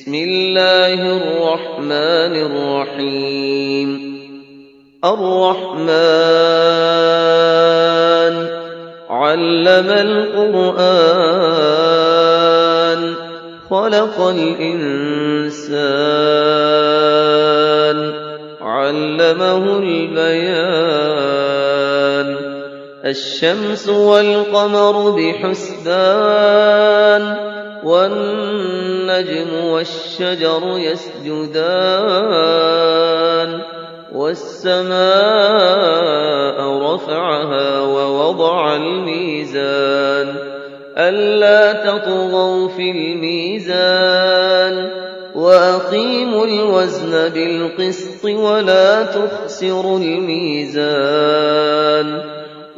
بسم الله الرحمن الرحيم الرحمن علم القرآن خلق الإنسان علمه البيان الشمس والقمر بحسبان والنجم والشجر يسجدان والسماء رفعها ووضع الميزان ألا تطغوا في الميزان وأقيموا الوزن بالقسط ولا تخسروا الميزان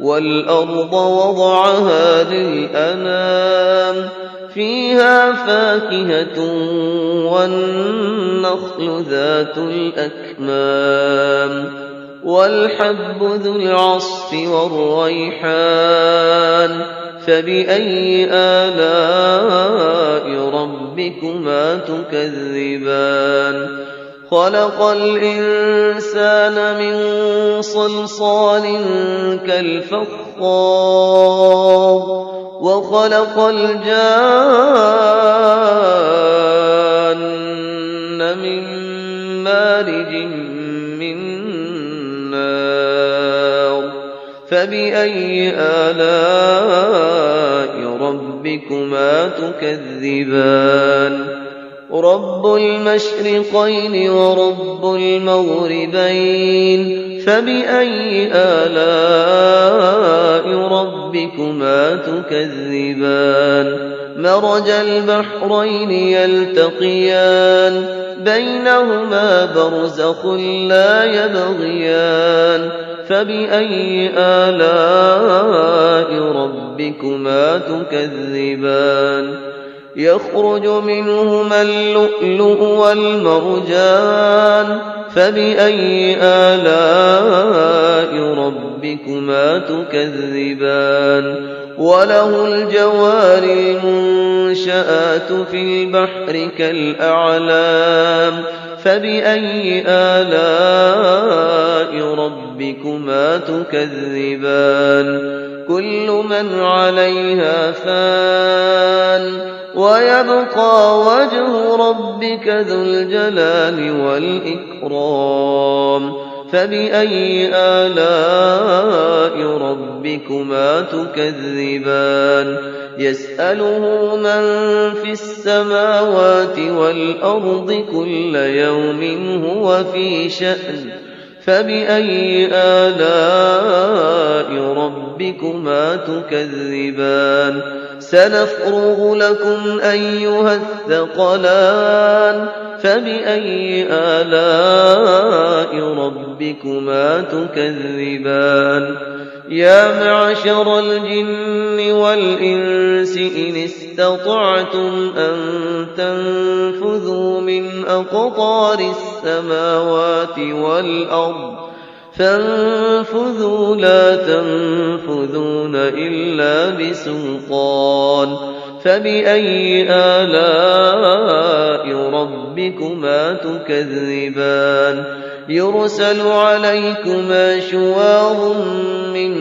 والأرض وضعها للأنام فيها فاكهة والنخل ذات الأكمام والحب ذو العصف والريحان فبأي آلاء ربكما تكذبان خلق الإنسان من صلصال كالفخار وخلق الجان من مارج من نار فبأي آلاء ربكما تكذبان رب المشرقين ورب المغربين فبأي آلاء ربكما تكذبان مرج البحرين يلتقيان بينهما برزخ لا يبغيان فبأي آلاء ربكما تكذبان يخرج منهما اللؤلؤ والمرجان فبأي آلاء ربكما تكذبان وله الجوار المنشآت في البحر كالأعلام فبأي آلاء ربكما تكذبان كل من عليها فان ويبقى وجه ربك ذو الجلال والإكرام فبأي آلاء ربكما تكذبان يسأله من في السماوات والأرض كل يوم هو في شأن فبأي آلاء ربكما تكذبان سنفرغ لكم أيها الثقلان فبأي آلاء ربكما تكذبان يا معشر الجن والإنس إن استطعتم أن تنفذوا من أقطار السماوات والأرض فانفذوا لا تنفذون إلا بسلطان فبأي آلاء ربكما تكذبان يرسل عليكما شواظ من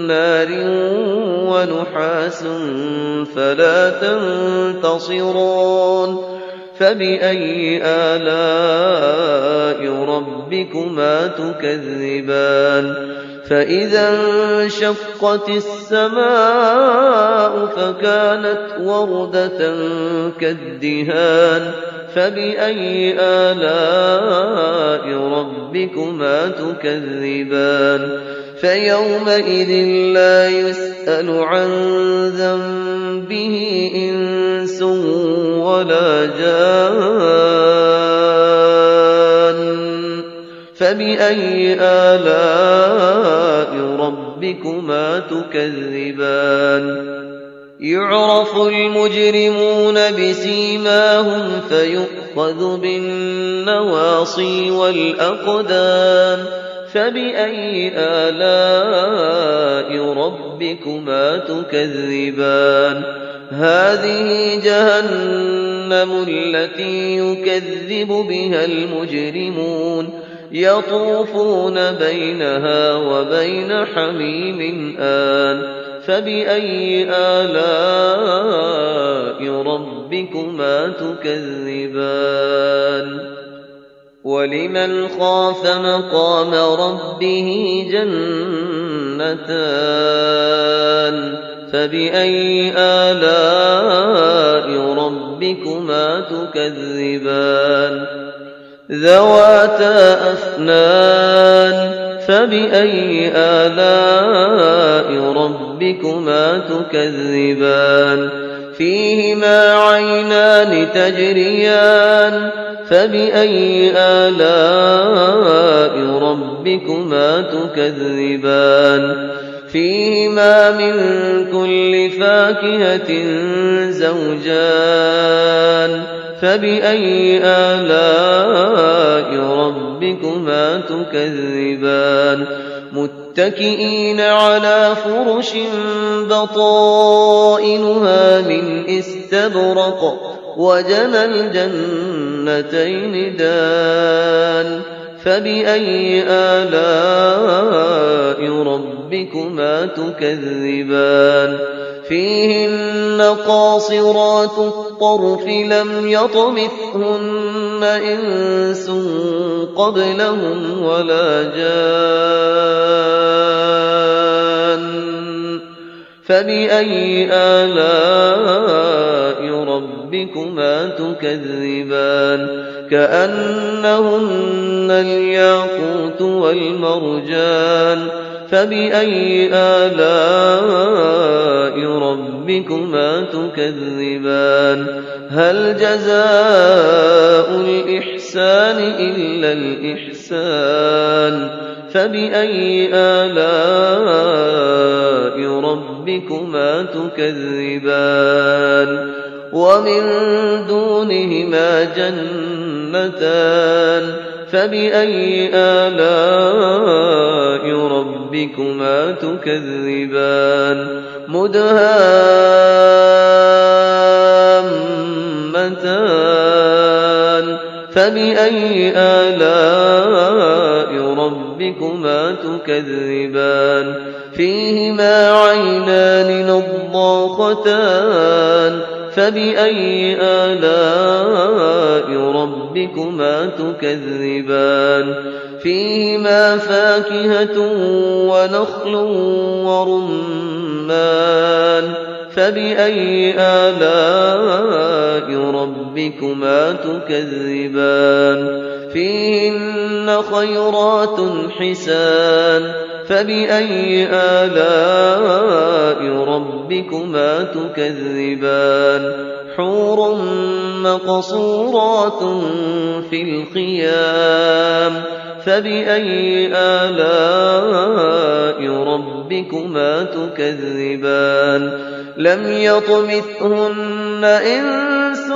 نار ونحاس فلا تنتصران فبأي آلاء ربكما تكذبان فإذا انشقت السماء فكانت وردة كالدهان فبأي آلاء ربكما تكذبان فيومئذ لا يسأل عن ذنبه إنس ولا جان فبأي آلاء ربكما تكذبان يعرف المجرمون بسيماهم فيؤخذ بالنواصي والأقدام فبأي آلاء ربكما تكذبان هذه جهنم جهنم التي يكذب بها المجرمون يطوفون بينها وبين حميم آن فبأي آلاء ربكما تكذبان ولمن خاف مقام ربه جنتان فبأي آلاء ربكما تكذبان ذواتا أفنان فبأي آلاء ربكما تكذبان فيهما عينان تجريان فبأي آلاء ربكما تكذبان فيهما من كل فاكهة زوجان فبأي آلاء ربكما تكذبان متكئين على فرش بطائنها من استبرق وجنى الجنتين دان فبأي آلاء ربكما تكذبان فيهن قاصرات الطرف لم يطمثهن إنس قبلهم ولا جان فبأي آلاء ربكما تكذبان كأنهن الياقوت والمرجان فبأي آلاء ربكما تكذبان هل جزاء الإحسان إلا الإحسان فبأي آلاء ربكما تكذبان ومن دونهما جنتان فبأي آلاء ربكما تكذبان مدهامتان فبأي آلاء ربكما تكذبان فيهما عينان نضاختان فبأي آلاء ربكما تكذبان فيهما فاكهة ونخل ورمان فبأي آلاء ربكما تكذبان فيهن خيرات حسان فبأي آلاء ربكما تكذبان حور مقصورات في الخيام فبأي آلاء ربكما تكذبان لم يطمثهن إنس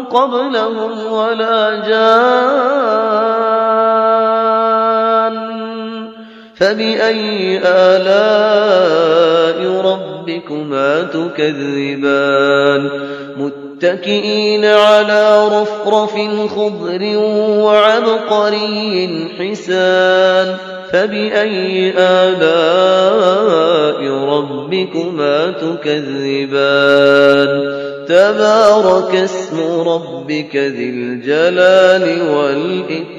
قبلهم ولا جان فبأي آلاء ربكما تكذبان متكئين على رفرف خضر وعبقري حسان فبأي آلاء ربكما تكذبان تبارك اسم ربك ذي الجلال والإكرام